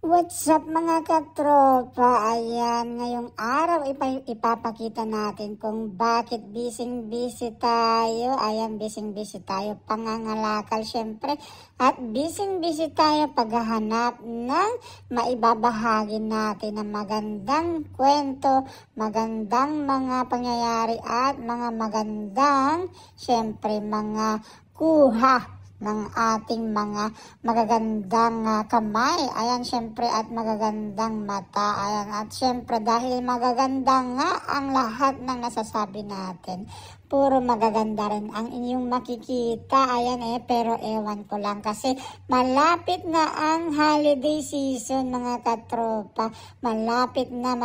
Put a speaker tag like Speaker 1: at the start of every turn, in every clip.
Speaker 1: What's up mga katropa? Ayan, ngayong araw ipapakita natin kung bakit busy tayo. Ayan, busy tayo pangangalakal syempre. At busy tayo paghahanap ng maibabahagi natin ng magandang kwento, magandang mga pangyayari at mga magandang syempre mga kuha ng ating mga magagandang kamay. Ayan, syempre, at magagandang mata. Ayan, at syempre, dahil magaganda nga ang lahat ng nasasabi natin. Puro magaganda rin ang inyong makikita. Ayan pero ewan ko lang kasi malapit na ang holiday season mga katropa. Malapit na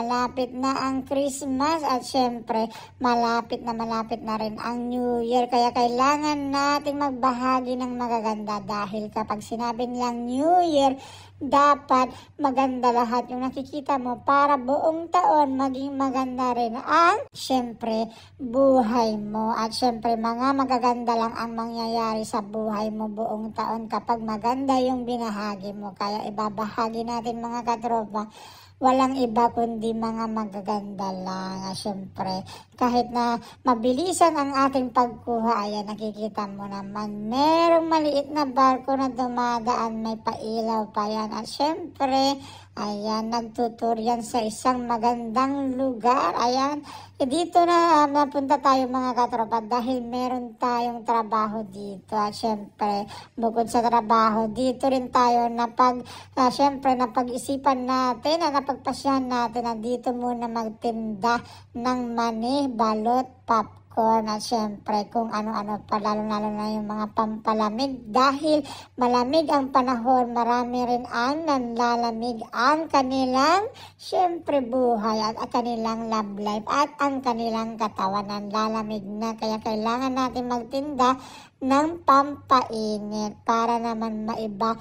Speaker 1: ang Christmas at syempre malapit na rin ang New Year. Kaya kailangan nating magbahagi ng magaganda dahil kapag sinabi nilang New Year, dapat maganda lahat yung nakikita mo para buong taon maging maganda rin ang syempre buhay mo. At syempre mga magaganda lang ang mangyayari sa buhay mo buong taon kapag maganda yung binahagi mo. Kaya ibabahagi natin mga katropa, walang iba kundi mga magaganda lang. Syempre, kahit na mabilisan ang ating pagkuha, ayan, nakikita mo naman, merong maliit na barko na dumadaan, may pailaw pa yan. At syempre, ayan, nagtutur yan sa isang magandang lugar. Ayan, dito na napunta tayo mga katropa dahil meron tayong trabaho dito. At syempre, bukod sa trabaho, dito rin tayo syempre napag-isipan natin, napagpasyahan natin na dito muna magtinda ng mani, balot, popcorn at syempre kung ano-ano pa, lalo na yung mga pampalamig dahil malamig ang panahon, marami rin ang nanlalamig ang kanilang syempre buhay at kanilang love life at ang kanilang katawan nanlalamig na, kaya kailangan natin magtinda ng pampainit para naman maiba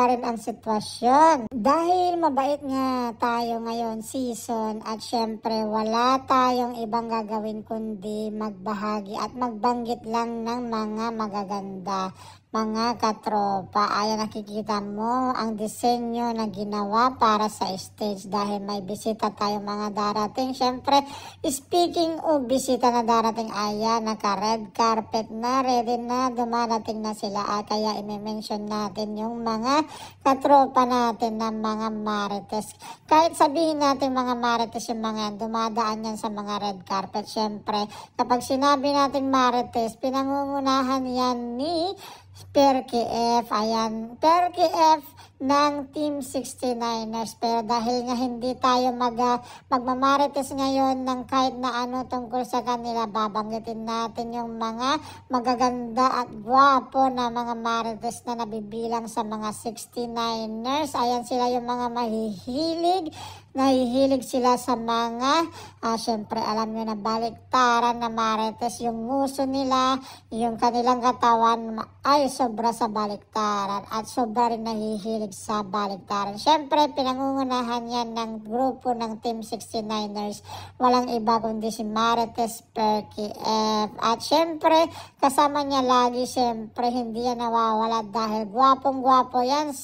Speaker 1: rin ang sitwasyon. Dahil mabait nga tayo ngayon season at syempre wala tayong ibang gagawin kundi magbahagi at magbanggit lang ng mga magaganda. Mga katropa, ayan, nakikita mo ang disenyo na ginawa para sa stage dahil may bisita tayo mga darating. Syempre, speaking of bisita na darating, ayan, naka-red carpet na, ready na, dumarating na sila. Kaya i-mention natin yung mga katropa natin na mga marites. Kahit sabihin natin mga marites yung mga dumadaan yan sa mga red carpet. Syempre, kapag sinabi natin marites, pinangungunahan yan ni Perky F. Ayan, Perky F ng Team 69ers. Pero dahil nga hindi tayo magmamarites ngayon ng kahit na ano tungkol sa kanila, babanggitin natin yung mga magaganda at gwapo na mga marites na nabibilang sa mga 69ers. Ayan, sila yung mga nahihilig sila sa mga syempre alam nyo na baliktaran na marites. Yung nguso nila, yung kanilang katawan ay sobra sa baliktaran at sobra rin nahihilig sa baliktaran. Syempre pinangungunahan yan ng grupo ng Team 69ers, walang iba kundi si Marites Perky F. At syempre kasama niya lagi, syempre hindi yan nawawala dahil gwapong-gwapo yan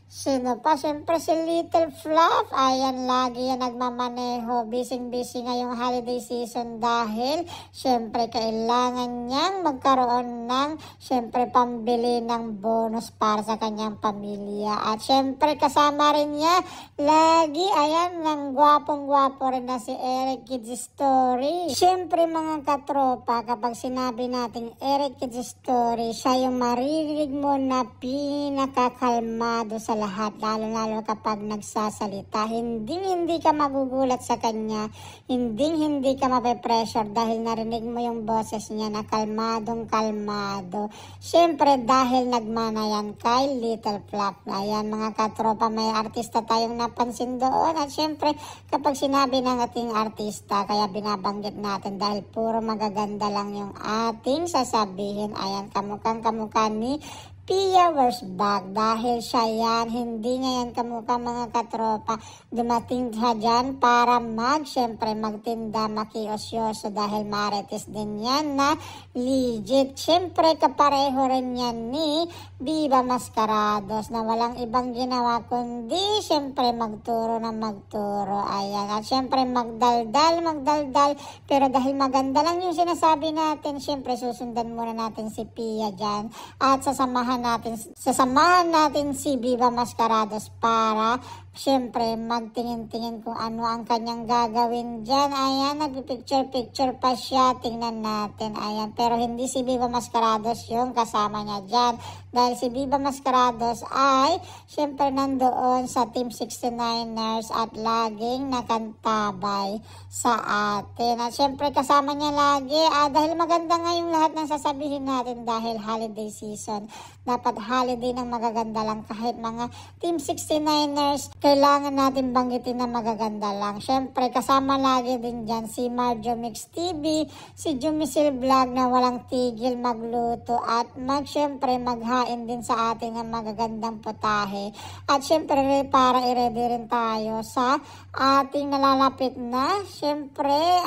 Speaker 1: sino pa? Siyempre si Little Fluff. Ayan, lagi yan nagmamaneho. Busy ngayong holiday season dahil siyempre kailangan niyang magkaroon ng siyempre pambili ng bonus para sa kanyang pamilya. At siyempre kasama rin niya lagi, ayan, ng gwapong-gwapo rin na si Eric Kids Story. Siyempre mga katropa, kapag sinabi natin Eric Kids Story, siya yung maririnig mo na pinakakalmado sa lahat, lalo kapag nagsasalita. Hindi ka magugulat sa kanya, hindi ka mape-pressure dahil narinig mo yung boses niya na kalmadong kalmado. Siyempre dahil nagmana yan kay Little Fluff. Ayan mga katropa, may artista tayong napansin doon at siyempre kapag sinabi ng ating artista, kaya binabanggit natin dahil puro magaganda lang yung ating sasabihin. Ayan, kamukha ni Pia wears back dahil siya yan, hindi niya yan kamukha mga katropa. Dumating siya dyan para syempre magtinda, makiosyoso dahil marites din yan na legit. Syempre kapareho rin yan ni Viva Mascarados na walang ibang ginawa kundi syempre magturo na magturo. Ayan. At syempre magdaldal. Pero dahil maganda lang yung sinasabi natin, syempre susundan muna natin si Pia dyan. At sasamahan natin si Viva Mascarados para syempre magtingin-tingin kung ano ang kanyang gagawin dyan. Ayan, nagpipicture-picture pa siya. Tingnan natin. Ayan, pero hindi si Viva Mascarados yung kasama niya dyan. Dahil si Viva Mascarados ay syempre nandoon sa Team 69ers at laging nakantabay sa atin. At syempre kasama niya lagi. Dahil maganda nga yung lahat ng sasabihin natin dahil holiday season. Dapat holiday ng magaganda lang. Kahit mga Team 69ers, kailangan natin banggitin na magaganda lang. Syempre, kasama lagi din dyan si Marjo Mix TV, si Jumisil Vlog na walang tigil magluto at syempre maghain din sa atin ng magagandang putahe. At syempre, para i-ready rin tayo sa ating nalalapit na. Syempre,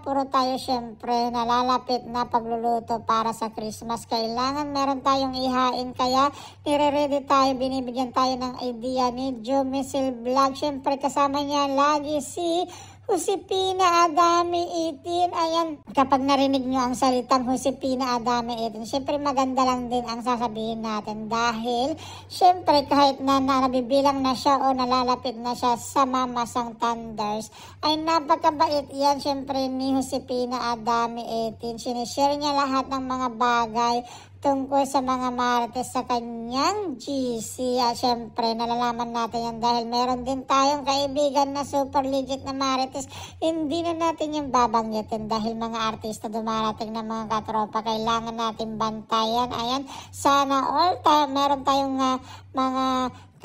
Speaker 1: puro tayo syempre nalalapit na pagluluto para sa Christmas. Kailangan meron tayong ihain, kaya nire-ready tayo, binibigyan tayo ng idea ni Jumisil Vlog. Syempre kasama niya lagi si Josepina Adame 18. Ayan, kapag narinig nyo ang salitang Josepina Adame 18, syempre maganda lang din ang sasabihin natin dahil syempre kahit na nabibilang na siya o nalalapit na siya sa Mamasang Thunders, ay napakabait yan syempre ni Josepina Adame 18. Sinishare niya lahat ng mga bagay tungkol sa mga marites sa kanyang GC. At syempre, nalalaman natin yan dahil meron din tayong kaibigan na super legit na marites. Hindi na natin yung babanggitin dahil mga artista dumarating na mga katropa. Kailangan natin bantayan. Ayan, sana all time meron tayong mga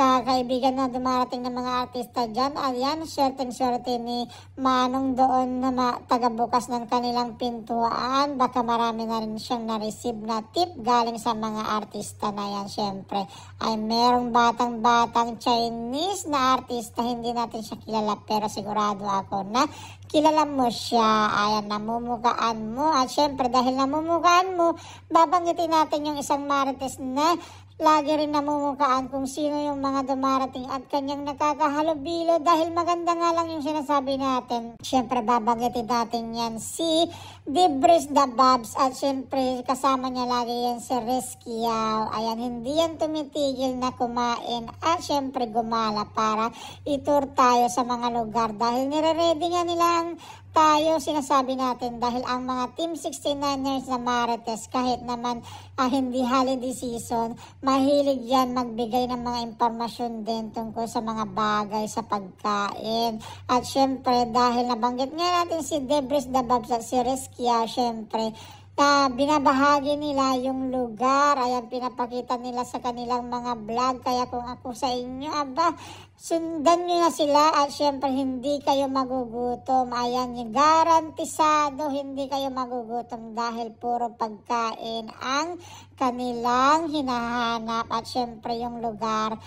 Speaker 1: kaibigan na dumarating ng mga artista dyan. Ayan, swerte ni Manong doon na tagabukas ng kanilang pintuan. Baka marami na rin siyang na-receive na tip galing sa mga artista na yan. Syempre, ay merong batang Chinese na artista. Hindi natin siya kilala pero sigurado ako na kilala mo siya. Ayan, namumukaan mo. At syempre, dahil namumukaan mo, babanggitin natin yung isang marites na lagi rin namumukaan kung sino yung mga dumarating at kanyang nakakahalubilo dahil maganda nga lang yung sinasabi natin. Syempre babanggitin natin yan si Debris the Babs at syempre kasama niya lagi yan si Reskiao. Ayan, hindi yan tumitigil na kumain at syempre gumala para itour tayo sa mga lugar dahil nire-ready nga nilang tayo, sinasabi natin dahil ang mga Team 69ers na marites kahit naman hindi holiday season, mahilig yan magbigay ng mga impormasyon din tungkol sa mga bagay sa pagkain. At syempre dahil nabanggit nga natin si Debris the Babs at si Reskia, syempre binabahagi nila yung lugar. Ayan, pinapakita nila sa kanilang mga vlog. Kaya kung ako sa inyo, sundan nyo na sila at syempre hindi kayo magugutom. Ayan, garantisado hindi kayo magugutom dahil puro pagkain ang kanilang hinahanap. At syempre yung lugar,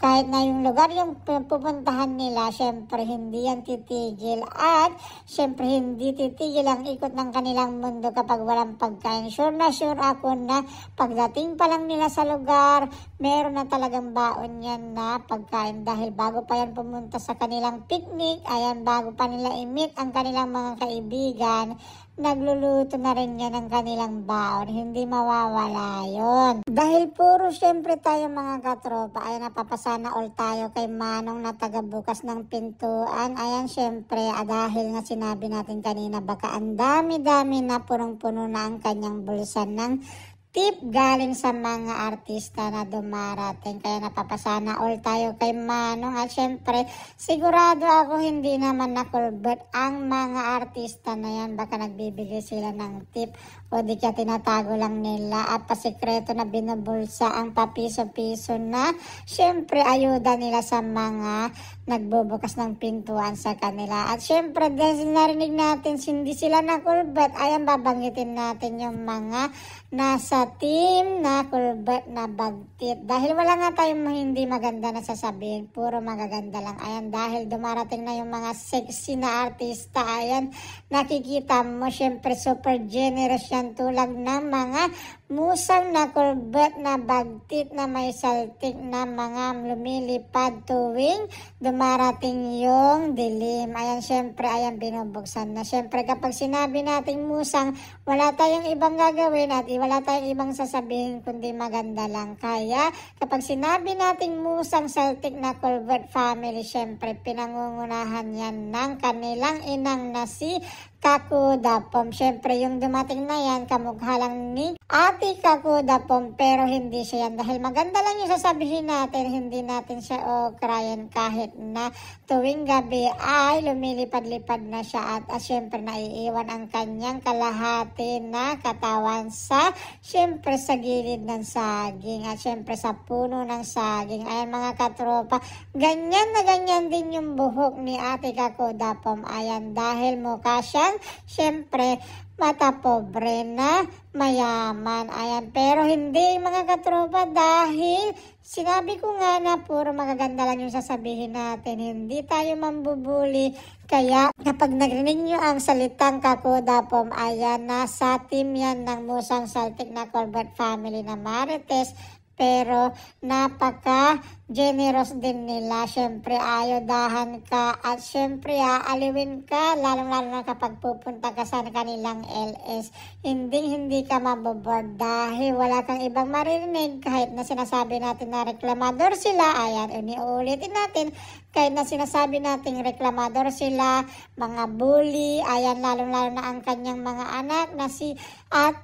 Speaker 1: kahit na yung lugar yung pupuntahan nila, syempre hindi yan titigil. At syempre hindi titigil ang ikot ng kanilang mundo kapag walang pagkain. Sure na sure ako na pagdating pa lang nila sa lugar, meron na talagang baon yan na pagkain dahil bago pa yan pumunta sa kanilang picnic, ayan, bago pa nila i-meet ang kanilang mga kaibigan, nagluluto na rin yan ng kanilang baon. Hindi mawawala yon. Dahil puro syempre tayo mga katropa, ay napapasana all tayo kay Manong na tagabukas ng pintuan. Ayan, syempre, dahil nga sinabi natin kanina, baka ang dami-dami na punong-puno na ang kanyang bulsa ng tip galing sa mga artista na dumarating. Kaya napapasana all tayo kay Manong. At syempre, sigurado ako hindi naman nakulbet ang mga artista na yan. Baka nagbibigay sila ng tip o di kaya tinatago lang nila at pasikreto na binubulsa ang papiso-piso na syempre ayuda nila sa mga nagbubukas ng pintuan sa kanila. At syempre, dahil narinig natin hindi sila nakulbet, ayan, babanggitin natin yung mga nasa sa team na Culbert na Bagtit. Dahil wala nga tayong hindi maganda na sasabihin, puro magaganda lang. Ayan, dahil dumarating na yung mga sexy na artista. Ayan, nakikita mo, syempre super generous yan tulad ng mga musang na Culbert na Bagtit na may saltik na mga lumilipad tuwing dumarating yung dilim. Ayan, syempre, ayan, binubuksan na. Syempre, kapag sinabi nating musang, wala tayong ibang gagawin at wala tayong ibang sasabihin kundi maganda lang. Kaya kapag sinabi nating musang Celtic na Culbert family, syempre pinangungunahan yan ng kanilang inang na si Kakudapom. Syempre yung dumating na yan, kamukha lang ni Ate Kakudapom, pero hindi siya yan. Dahil maganda lang yung sasabihin natin, hindi natin siya okrayan kahit na tuwing gabi ay lumilipad-lipad na siya at syempre naiiwan ang kanyang kalahati na katawan sa syempre sa gilid ng saging at syempre sa puno ng saging. Ayan mga katropa, ganyan na ganyan din yung buhok ni Ate Kakudapom. Ayan, dahil mukha siyang syempre mata pobre na mayaman. Ayan, pero hindi mga katropa, dahil sinabi ko nga na puro magaganda lang yung sasabihin natin, hindi tayo mambubuli. Kaya kapag narinig nyo ang salitang Kakudapom, ayan, nasa team yan ng musang Celtic na Culbert family na Marites. Pero napaka-generous din nila. Syempre, ayudahan ka at syempre aaliwin ka, lalong-lalo na kapag pupunta ka sa kanilang LS. Hindi ka maboboard dahil wala kang ibang maririnig kahit na sinasabi natin na reklamador sila. Ayan, iniulitin natin, kahit na sinasabi natin reklamador sila, mga bully. Ayan, lalong-lalo na ang kanyang mga anak na si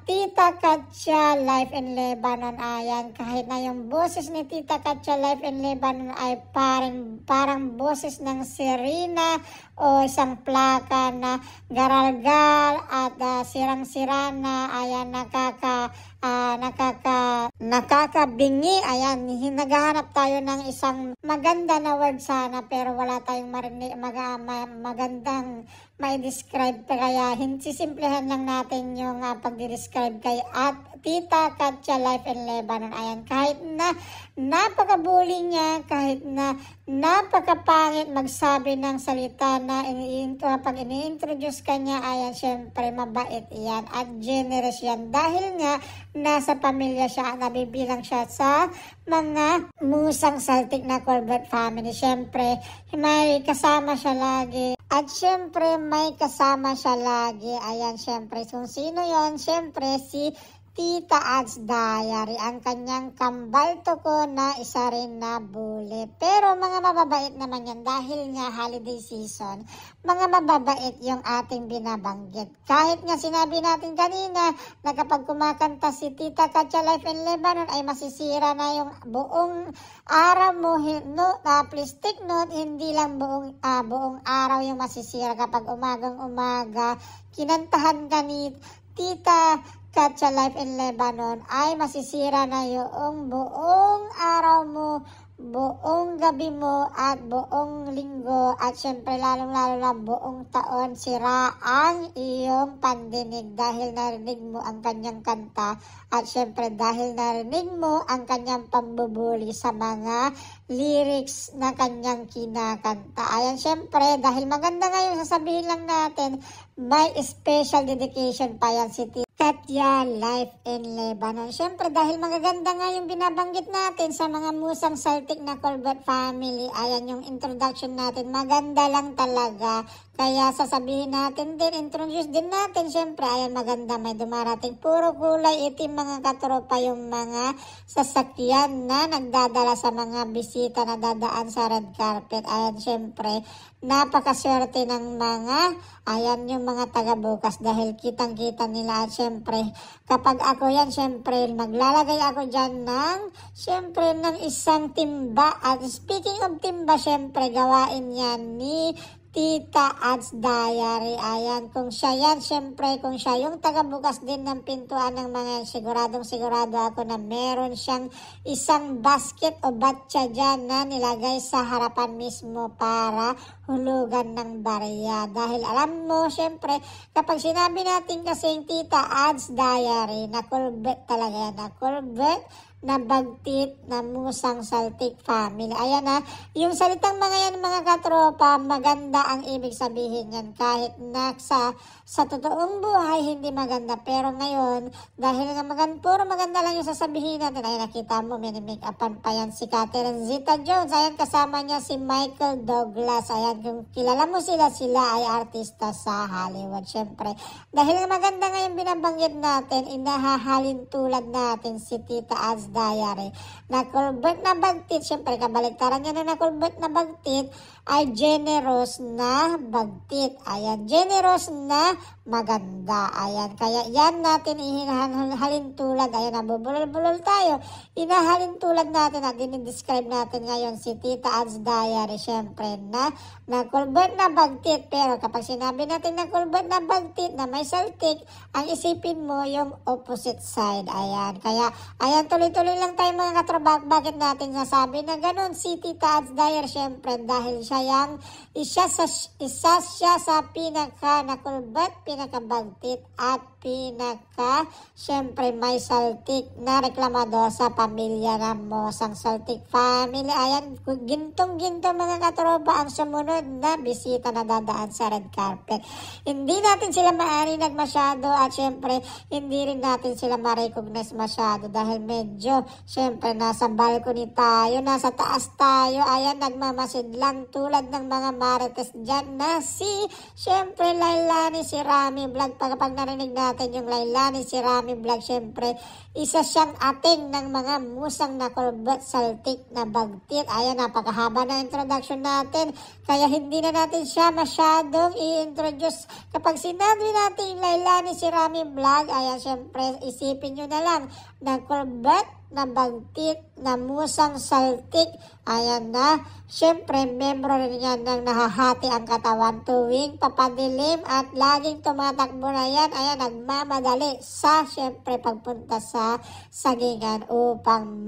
Speaker 1: Tita Katya Life in Lebanon. Ayan, kahit na yung boses ni Tita Katya Life in Lebanon ay parang boses ng sirena o isang plaka na garalgal at sirang-sira na. Ayan, nakakabingi. Ayan, naghahanap tayo ng isang maganda na word sana, pero wala tayong magandang may describe, kaya sisimplehan lang natin yung pagdi-describe kay Tita Katya Life in Lebanon. Ayan, kahit na napakabully niya, kahit na napakapangit magsabi ng salita na pag ini-introduce ka niya, ayan, syempre mabait yan at generous yan dahil nga nasa pamilya siya, nabibilang siya sa mga musang Celtic na Culbert family. Syempre may kasama siya lagi at syempre may kasama siya lagi. Ayan, syempre kung sino yon, syempre si Tita Ads Diary, ang kanyang kambal ko na isa rin na bully. Pero mga mababait naman yan dahil nga holiday season, mga mababait yung ating binabanggit. Kahit nga sinabi natin kanina na kapag kumakanta si Tita Katya Life in Lebanon ay masisira na yung buong araw mo. Please take note, hindi lang buong araw yung masisira. Kapag umagang-umaga kinantahan ka ni Tita Katya Life in Lebanon ay masisira na yung buong araw mo, buong gabi mo at buong linggo at syempre lalong-lalo na buong taon. Sira ang iyong pandinig dahil narinig mo ang kanyang kanta at syempre dahil narinig mo ang kanyang pambubuli sa mga lyrics na kanyang kinakanta. Ayan, syempre dahil maganda ngayon, sasabihin lang natin may special dedication pa yan si Katya Life in Lebanon. Syempre dahil magaganda nga yung binabanggit natin sa mga musang Celtic na Culbert family. Ayan yung introduction natin, maganda lang talaga. Kaya sasabihin natin din, introduce din natin. Syempre ayan, maganda, may dumarating puro kulay itim mga katropa, yung mga sasakyan na nagdadala sa mga bisita na dadaan sa red carpet. Ayan, syempre napakaswerte ng mga yung mga taga-bukas dahil kitang-kita nila. At syempre kapag ako yan, syempre maglalagay ako dyan ng isang timba. At speaking of timba, syempre gawain yan ni Tita Ads Diary. Ayan, kung siya yan, syempre kung siya yung tagabukas din ng pintuan ng mga sigurado ako na meron siyang isang basket o batya dyan na nilagay sa harapan mismo para hulugan ng barya. Dahil alam mo, syempre, kapag sinabi natin kasing Tita Ads Diary, na kulbet talaga yan, na kulbet, na bagtit, na musang saltik family. Ayan na, yung salitang mga yan mga katropa, maganda ang ibig sabihin yan. Kahit na sa totoong buhay, hindi maganda. Pero ngayon, dahil nga puro maganda lang yung sasabihin natin. Ay, nakita mo, minimake-upan pa yan si Catherine Zeta-Jones. Ayan, kasama niya si Michael Douglas. Ayan, kung kilala mo sila ay artista sa Hollywood. Siyempre, dahil nga maganda nga yung binabanggit natin, inahahalin tulad natin si Tita Ads Diary. Na kulbert na bagtit, syempre kabaliktaran niya na kulbert na bagtit ay generous na bagtit. Ayan, generous na maganda. Ayan, kaya yan natin ihahalin tulad. Ayan, nabubulol-bulol tayo. Inahalin tulad natin at dinidescribe natin ngayon si Tita Ads Diary. Syempre na kulbert na bagtit. Pero kapag sinabi natin na kulbert na bagtit na may saltik, ang isipin mo yung opposite side. Ayan, kaya ayan, tuloy-tuloy lang tayo mga katrabak. Bakit natin nasabi na ganun si Tita Ads Diary? Syempre dahil isa siya sa pinaka nakulbat, pinaka bagtit at pinaka syempre may saltik na reklamador sa pamilya ng Mosang Saltik family. Ayan, gintong-ginto mga katropa ang sumunod na bisita na dadaan sa red carpet. Hindi natin sila maarinig masyado at syempre hindi rin natin sila ma-recognize masyado dahil medyo syempre nasa balcony tayo, nasa taas tayo. Ayan, nagmamasid lang tulad ng mga marites dyan na syempre Lailani si Rami Vlog. Pag narinig natin yung Lailani si Rami Vlog, syempre isa siyang ating ng mga musang na kulbet saltik na bagtit. Ayan, napakahaba na introduction natin kaya hindi na natin siya masyadong i-introduce. Kapag sinabi natin Lailani si Rami Vlog, ayan, syempre isipin nyo na lang na kulbet na bagtit na musang saltik. Ayan na, syempre membro rin yan ng nahahati ang katawan tuwing papadilim at laging tumatakbo na yan. Ayan, nagmamadali sa syempre pagpunta sa sagingan upang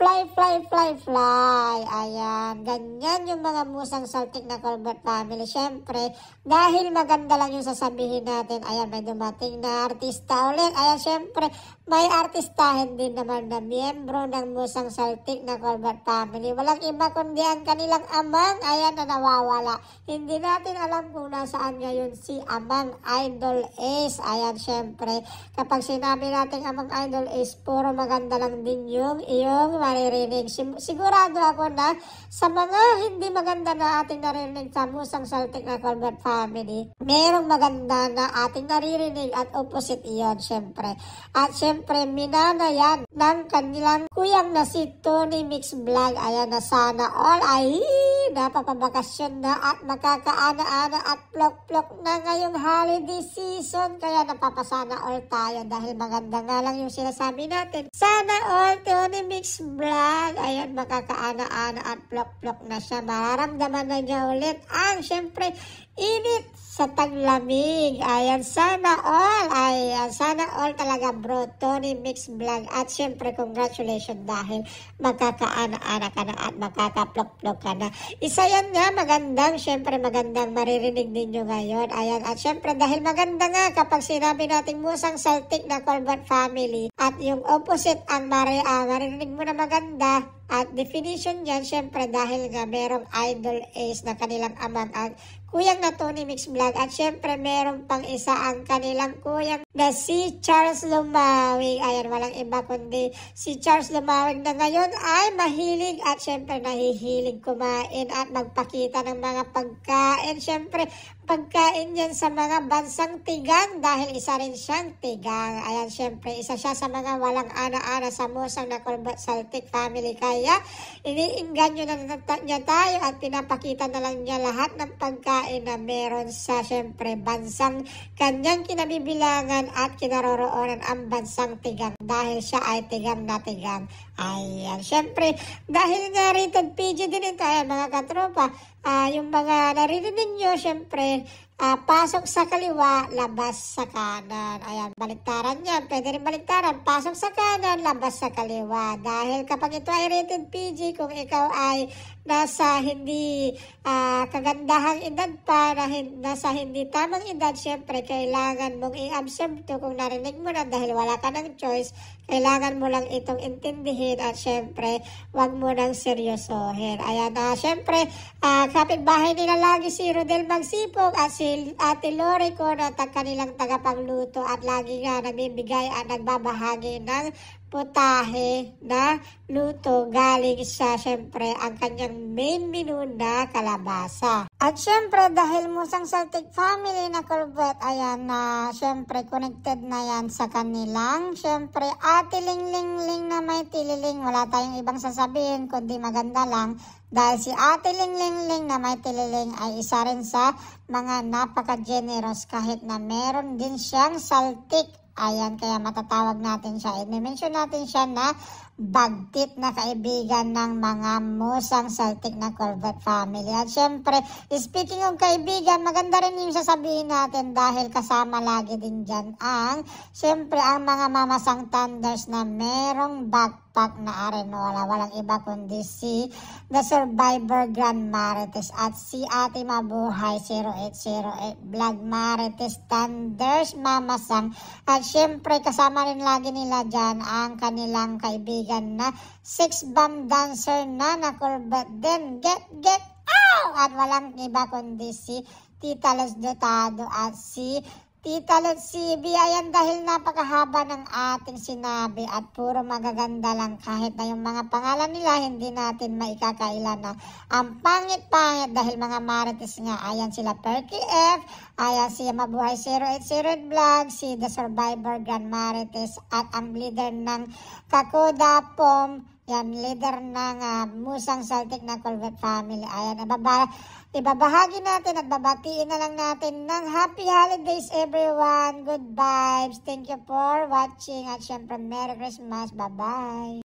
Speaker 1: fly. Ayan, ganyan yung mga musang saltik na kulbert family. Syempre, dahil maganda lang yung sasabihin natin, ayan, may dumating na artista ulit. Ayan, syempre, may artistahin din naman na miyembro ng musang saltik na kulbert family. Walang iba kundi ang kanilang amang, ayan, na nawawala. Hindi natin alam kung nasaan ngayon si Amang Idol Ace. Ayan, syempre, kapag sinabi natin Amang Idol Ace, puro maganda lang din yung maririnig. Sigurado ako na sa mga hindi maganda na ating naririnig sa musang saltik na kulbert family, merong maganda na ating naririnig at opposite iyon, syempre. At syempre, minana yan ng kanilang kuyang na si Tony Mix Vlog. Ayan, na sana all ay napapabakasyon na at makakaana-ana at plok-plok na ngayong holiday season. Kaya napapasana all tayo dahil maganda nga lang yung sinasabi natin. Sana all Tony Mix Vlog. Ayan, makakaana-ana at plok-plok na siya. Mararamdaman na niya ulit ang syempre init sa taglamig. Ayan, sana all. Ayan, sana all talaga bro, Tony Mix Vlog. At syempre, congratulations dahil magkakaana-ana ka na at makakaplok-plok ka na. Isa yan nga, syempre magandang maririnig ninyo ngayon. Ayan, at syempre dahil maganda nga kapag sinabi nating musang saltik na kulbert family at yung opposite ang maririnig mo na maganda. At definition dyan, syempre dahil nga merong Idol Ace na kanilang amang at kuyang na Tony Mix Vlog. At syempre meron pang isa ang kanilang kuyang na si Charles Lumawig. Ayan, walang iba kundi si Charles Lumawig na ngayon ay mahilig at syempre nahihilig kumain at magpakita ng mga pagkain. Syempre, pagkain yan sa mga bansang tigang dahil isa rin siyang tigang. Ayan, syempre, isa siya sa mga walang ana-ana sa musang na kulbert saltik family. Kaya, iniinganyo na niya tayo at pinapakita na lang niya lahat ng pagkain pagkain na meron sa syempre bansang kanyang kinabibilangan at kinaroroonan ang bansang Tigam dahil siya ay Tigam na Tigam. Ayan, syempre dahil nga rated PG din ito, ayan mga katropa, yung mga naririnig nyo, syempre pasok sa kaliwa, labas sa kanan. Ayan, baliktaran yan. Pwede rin baliktaran. Pasok sa kanan, labas sa kaliwa. Dahil kapag ito ay rated PG, kung ikaw ay nasa hindi kagandahang edad pa, nasa hindi tamang edad, syempre, kailangan mong i-observe to kung narinig mo na dahil wala ka ng choice. Kailangan mo lang itong intindihin at syempre, wag mo nang seryosohin. Ayan, syempre, kapitbahay nila lagi si Rodel Magsipog at si Ate Lori ko na kanilang tagapagluto at lagi nga nagbibigay at nagbabahagi ng putahe na luto galing sa syempre ang kanyang main menu na kalabasa. At syempre dahil Musang Saltik family na Corvette, ayan na syempre connected na yan sa kanilang syempre Ate Ling na may tililing. Wala tayong ibang sasabihin kundi maganda lang dahil si Ate Ling na may tililing ay isa rin sa mga napaka-generous kahit na meron din siyang saltik. Ayan, kaya matatawag natin siya. I-mention natin siya na bagtit na kaibigan ng mga Musang Saltik na Corvette family. At syempre, speaking of kaibigan, maganda rin yung sasabihin natin dahil kasama lagi din dyan syempre ang mga mamasang thunders na merong backpack na arenola. Walang iba kundi si The Survivor Grand Marites at si Ate Mabuhay 0808 Vlog Marites Thunders Mamasang. At syempre, kasama rin lagi nila dyan ang kanilang kaibigan na six-bomb dancer na Corvette din. Get out! At walang iba kundi si Tita Luz Dotado at si Tita Luz CB. Ayan, dahil napakahaba ng ating sinabi at puro magaganda lang kahit na yung mga pangalan nila hindi natin maikakailan na ang pangit-pangit dahil mga marites nga. Ayan sila Perky F, ayan si Mabuhay 0808 Vlog, si The Survivor Grand Marites at ang leader ng Kakoda Pom, yan leader ng Musang Saltik na Corvette family. Ayan, ibabahagi natin at babatiin na lang natin ng happy holidays everyone. Good vibes. Thank you for watching at syempre Merry Christmas. Bye-bye.